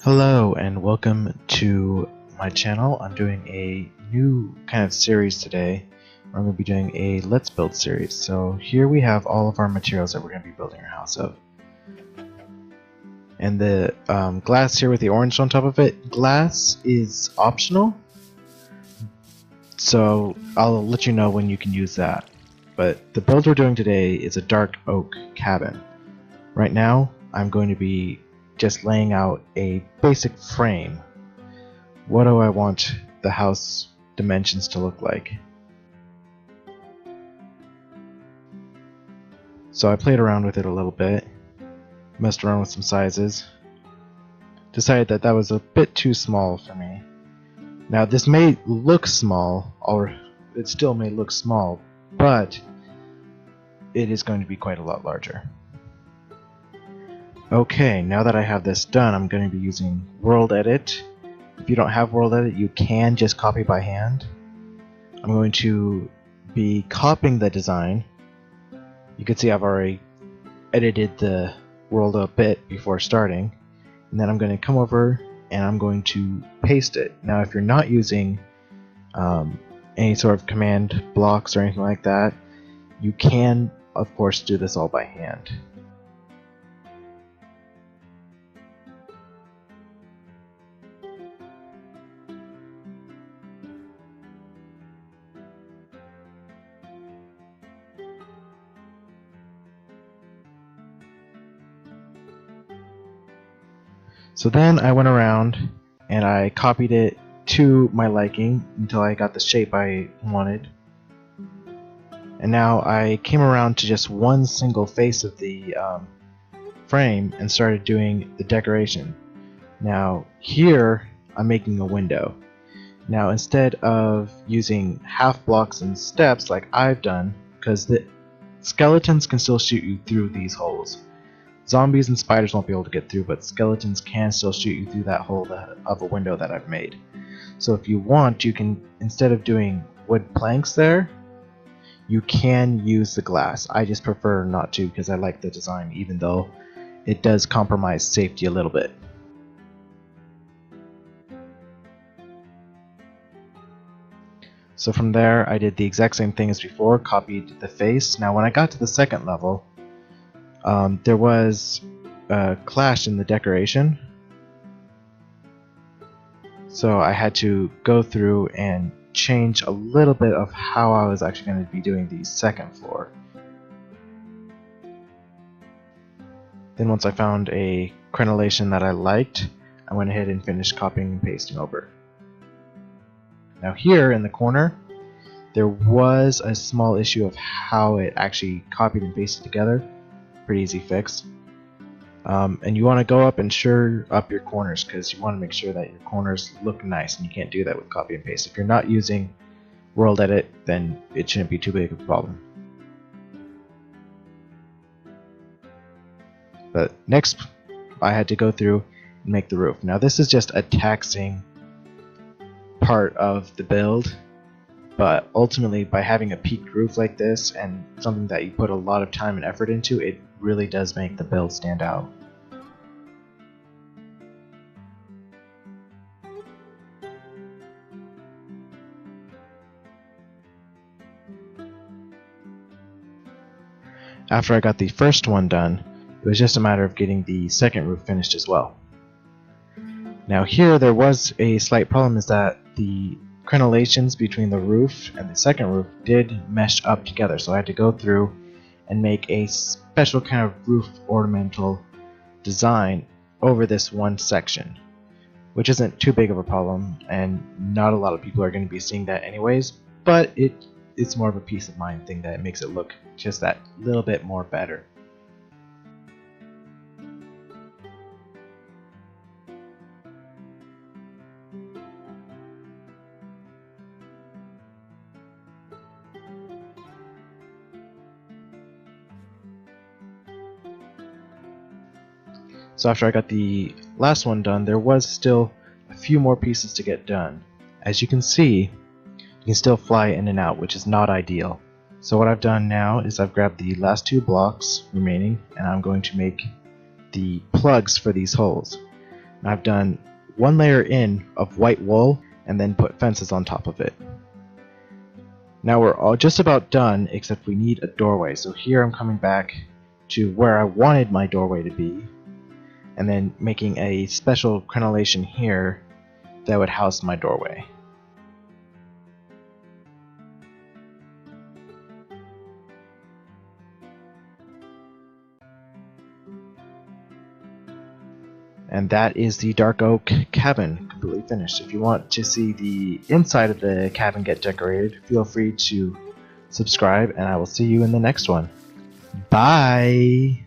Hello and welcome to my channel. I'm doing a new kind of series today. I'm going to be doing a Let's Build series. So here we have all of our materials that we're going to be building our house of. And the glass here with the orange on top of it, glass is optional. So I'll let you know when you can use that. But the build we're doing today is a dark oak cabin. Right now I'm going to be just laying out a basic frame. What do I want the house dimensions to look like? So I played around with it a little bit, messed around with some sizes, decided that that was a bit too small for me. Now this may look small, or it still may look small, but it is going to be quite a lot larger. Okay, now that I have this done, I'm going to be using World Edit. If you don't have World Edit, you can just copy by hand. I'm going to be copying the design. You can see I've already edited the world a bit before starting. And then I'm going to come over and I'm going to paste it. Now if you're not using any sort of command blocks or anything like that, you can of course do this all by hand. So then I went around and I copied it to my liking until I got the shape I wanted. And now I came around to just one single face of the frame and started doing the decoration. Now here I'm making a window. Now instead of using half blocks and steps like I've done, because the skeletons can still shoot you through these holes. Zombies and spiders won't be able to get through, but skeletons can still shoot you through that hole of a window that I've made. So if you want, you can, instead of doing wood planks there, you can use the glass. I just prefer not to because I like the design, even though it does compromise safety a little bit. So from there, I did the exact same thing as before, copied the face. Now when I got to the second level, there was a clash in the decoration, so I had to go through and change a little bit of how I was actually going to be doing the second floor. Then once I found a crenellation that I liked, I went ahead and finished copying and pasting over. Now here in the corner, there was a small issue of how it actually copied and pasted together. Pretty easy fix. And you want to go up and sure up your corners because you want to make sure that your corners look nice, and you can't do that with copy and paste. If you're not using World Edit, then it shouldn't be too big of a problem. But next I had to go through and make the roof. Now this is just a taxing part of the build, but ultimately by having a peaked roof like this and something that you put a lot of time and effort into, it really does make the build stand out. After I got the first one done, it was just a matter of getting the second roof finished as well. Now here there was a slight problem, is that the crenellations between the roof and the second roof did mesh up together, so I had to go through and make a special kind of roof ornamental design over this one section, which isn't too big of a problem, and not a lot of people are going to be seeing that anyways, but it's more of a peace of mind thing that makes it look just that little bit more better. So after I got the last one done, there was still a few more pieces to get done. As you can see, you can still fly in and out, which is not ideal. So what I've done now is I've grabbed the last two blocks remaining, and I'm going to make the plugs for these holes. I've done one layer in of white wool and then put fences on top of it. Now we're all just about done, except we need a doorway. So here I'm coming back to where I wanted my doorway to be, and then making a special crenellation here that would house my doorway. And that is the dark oak cabin completely finished. If you want to see the inside of the cabin get decorated, feel free to subscribe, and I will see you in the next one. Bye!